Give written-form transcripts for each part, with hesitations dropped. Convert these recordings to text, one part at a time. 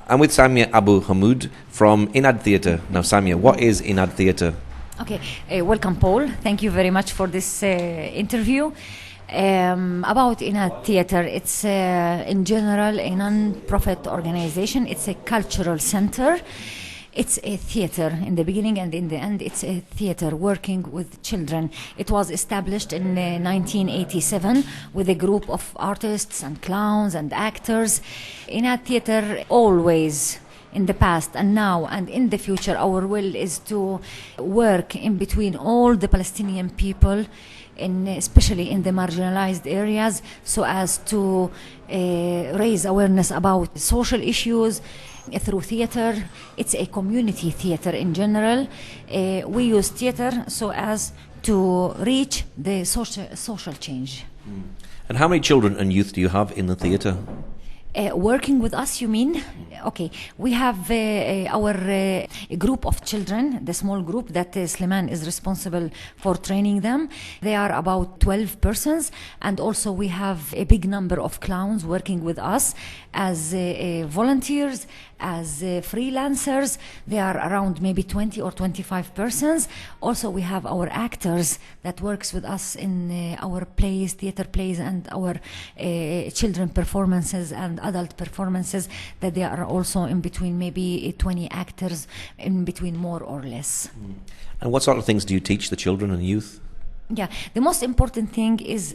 I'm with Samia Abu Hmud from Inad Theatre. Now, Samia, what is Inad Theatre? Okay, welcome, Paul. Thank you very much for this interview. About Inad Theatre, it's in general a non-profit organization. It's a cultural center. It's a theater in the beginning, and in the end it's a theater working with children. It was established in 1987 with a group of artists and clowns and actors. Inad Theater always, in the past and now and in the future, our will is to work in between all the Palestinian people, especially in the marginalized areas, so as to raise awareness about social issues through theater. It's a community theater in general. We use theater so as to reach the social change. And how many children and youth do you have in the theatre? Working with us, you mean? Okay, we have our group of children, the small group that Sliman is responsible for training them. They are about 12 persons, and also we have a big number of clowns working with us as volunteers, as freelancers. They are around maybe 20 or 25 persons. Also, we have our actors that works with us in our plays, theater plays, and our children performances and adult performances, that they are also in between able 20 actors, in between more or less. And what sort of things do you teach the children and youth? Yeah, the most important thing is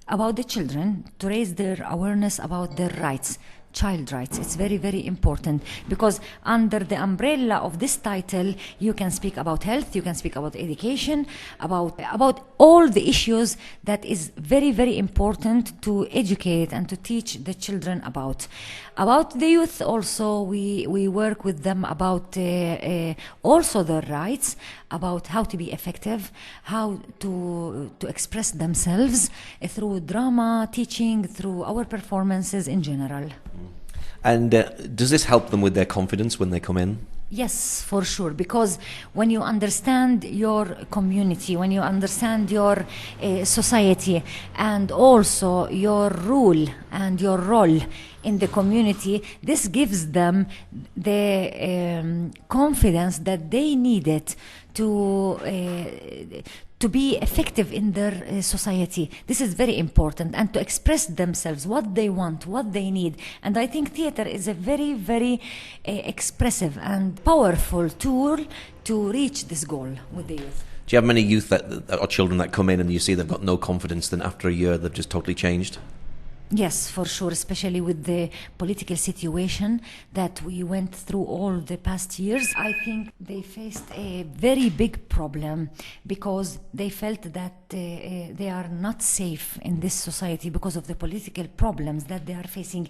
about the children, to raise their awareness about their rights. Child rights. It's very, very important, because under the umbrella of this title you can speak about health, you can speak about education, about all the issues that is very, very important to educate and to teach the children about. About the youth also, we work with them about also their rights, about how to be effective, how to express themselves through drama, teaching, through our performances in general. And does this help them with their confidence when they come in? Yes, for sure, because when you understand your community, when you understand your society, and also your rule and your role in the community, this gives them the confidence that they needed to be effective in their society. This is very important, and to express themselves, what they want, what they need. And I think theater is a very, very expressive and powerful tool to reach this goal with the youth. Do you have many youth or children that come in and you see they've got no confidence, then after a year they've just totally changed? Yes, for sure, especially with the political situation that we went through all the past years. I think they faced a very big problem, because they felt that they are not safe in this society because of the political problems that they are facing.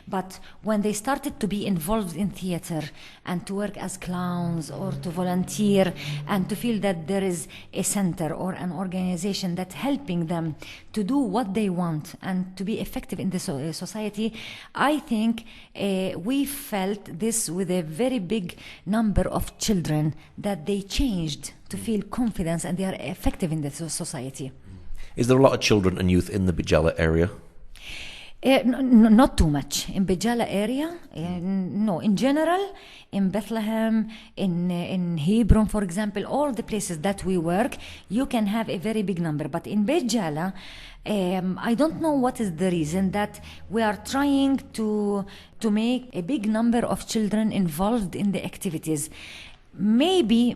But when they started to be involved in theater and to work as clowns or to volunteer, and to feel that there is a center or an organization that's helping them to do what they want and to be effective in the society, I think we felt this with a very big number of children, that they changed to feel confidence and they are effective in the society. Is there a lot of children and youth in the Beit Jala area? Not too much in Beit Jala area. No, in general, in Bethlehem, in Hebron, for example, all the places that we work, you can have a very big number. But in Beit Jala, I don't know what is the reason that we are trying to make a big number of children involved in the activities. Maybe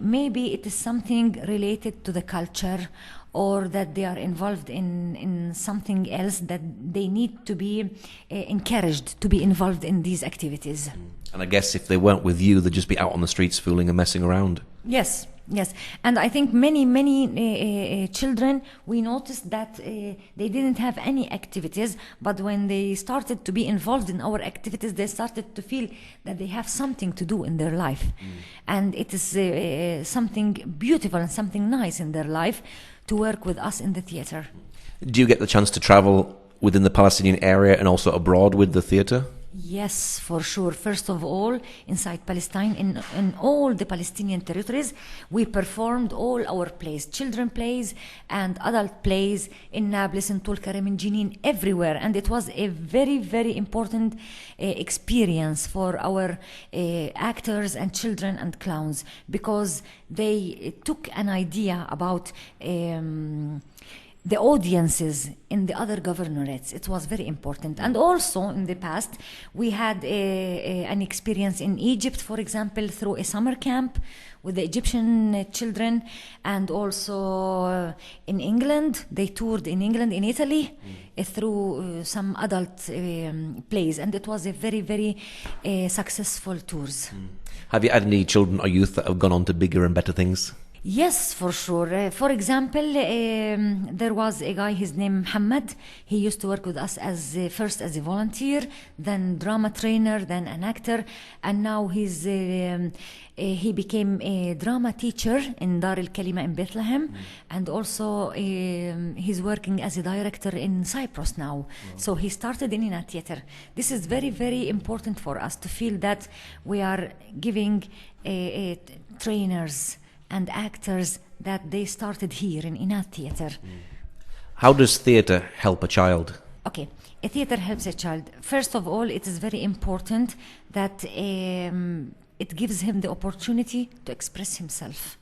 it is something related to the culture, or that they are involved in something else, that they need to be encouraged to be involved in these activities. And I guess if they weren't with you, they'd just be out on the streets fooling and messing around. Yes. And I think many children, we noticed that they didn't have any activities, but when they started to be involved in our activities, they started to feel that they have something to do in their life. And it is something beautiful and something nice in their life to work with us in the theater. Do you get the chance to travel within the Palestinian area and also abroad with the theatre? Yes, for sure. First of all, inside Palestine, in all the Palestinian territories, we performed all our plays, children plays and adult plays in Nablus, in Tulkarem, in Jenin, everywhere. And it was a very, very important experience for our actors and children and clowns, because they took an idea about the audiences in the other governorates. It was very important. And also in the past, we had an experience in Egypt, for example, through a summer camp with the Egyptian children, and also in England. They toured in England, in Italy, through some adult plays. And it was a very, very successful tours. Have you had any children or youth that have gone on to bigger and better things? Yes, for sure. For example, there was a guy, his name Muhammad. He used to work with us as first as a volunteer, then drama trainer, then an actor, and now he became a drama teacher in Dar al-Kalima in Bethlehem, and also he's working as a director in Cyprus now. So he started in a theater. This is very, very important for us to feel that we are giving trainers and actors that they started here in Inat Theatre. How does theatre help a child? Okay, a theatre helps a child. First of all, it is very important that it gives him the opportunity to express himself.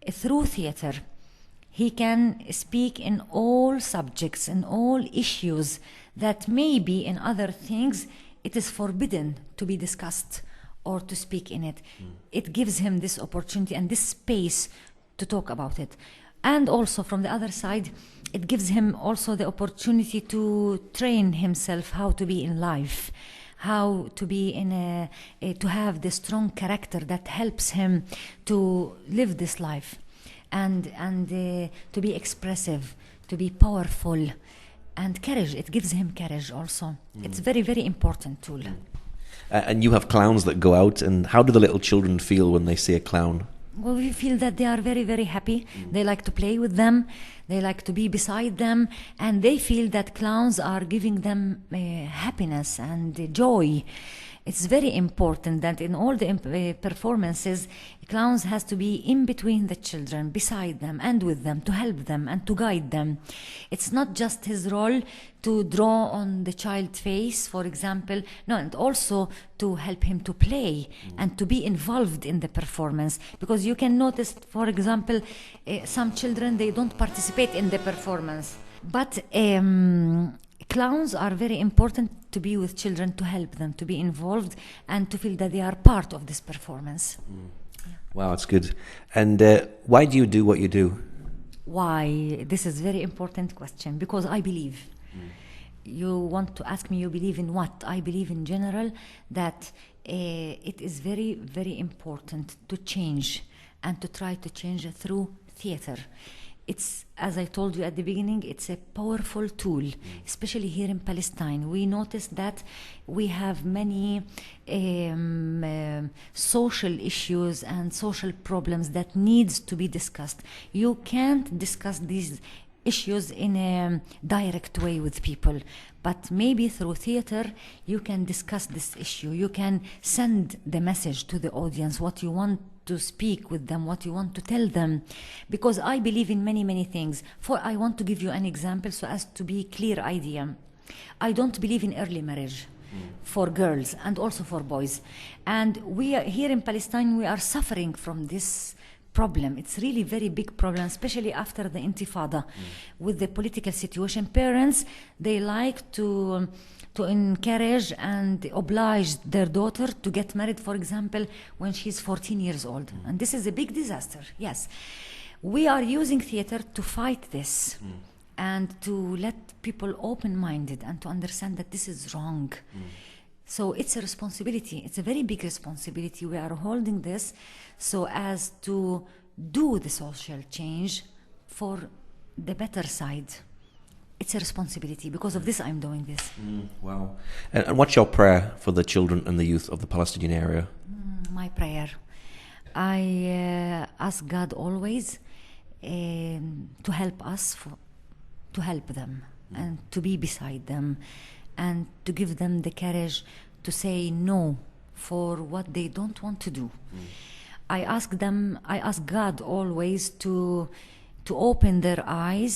Through theatre, he can speak in all subjects, in all issues that maybe in other things it is forbidden to be discussed or to speak in it. It gives him this opportunity and this space to talk about it. And also from the other side, it gives him also the opportunity to train himself how to be in life, how to be to have the strong character that helps him to live this life, and to be expressive, to be powerful, and courage. It gives him courage also. It's very, very important tool. And you have clowns that go out, and how do the little children feel when they see a clown? Well, we feel that they are very, very happy. They like to play with them. They like to be beside them. And they feel that clowns are giving them happiness and joy. It's very important that in all the performances, clowns has to be in between the children, beside them and with them, to help them and to guide them. It's not just his role to draw on the child's face, for example, no, and also to help him to play and to be involved in the performance. Because you can notice, for example, some children, they don't participate in the performance. But clowns are very important to be with children, to help them, to be involved, and to feel that they are part of this performance. Wow, that's good. And why do you do what you do? Why? This is a very important question, because I believe. You want to ask me, you believe in what? I believe in general that it is very, very important to change and to try to change it through theater. It's, as I told you at the beginning, it's a powerful tool, especially here in Palestine. We noticed that we have many social issues and social problems that needs to be discussed. You can't discuss these issues in a direct way with people, but maybe through theater you can discuss this issue. You can send the message to the audience, what you want to speak with them, what you want to tell them, because I believe in many, many things. I want to give you an example so as to be clear idea. I don't believe in early marriage for girls and also for boys, and we are here in Palestine, we are suffering from this problem. It's really very big problem, especially after the Intifada. With the political situation, parents, they like to encourage and oblige their daughter to get married, for example, when she's 14 years old. And this is a big disaster, yes. We are using theater to fight this and to let people open-minded and to understand that this is wrong. So it's a responsibility. It's a very big responsibility. We are holding this so as to do the social change for the better side. It's a responsibility. Because of this, I'm doing this. Wow. And what's your prayer for the children and the youth of the Palestinian area? My prayer. I ask God always to help us, to help them and to be beside them, and to give them the courage to say no for what they don't want to do. I ask God always to open their eyes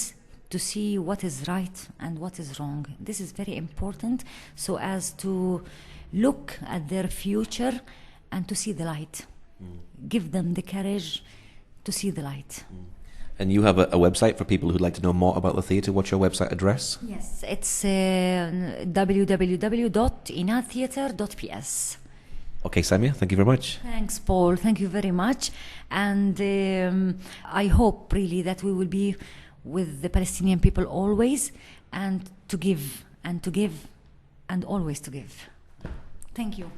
to see what is right and what is wrong. This is very important, so as to look at their future and to see the light. Give them the courage to see the light. And you have a website for people who'd like to know more about the theatre. What's your website address? Yes, it's www.inatheater.ps. Okay, Samia, thank you very much. Thanks, Paul. Thank you very much. And I hope really that we will be with the Palestinian people always, and to give and to give and always to give. Thank you.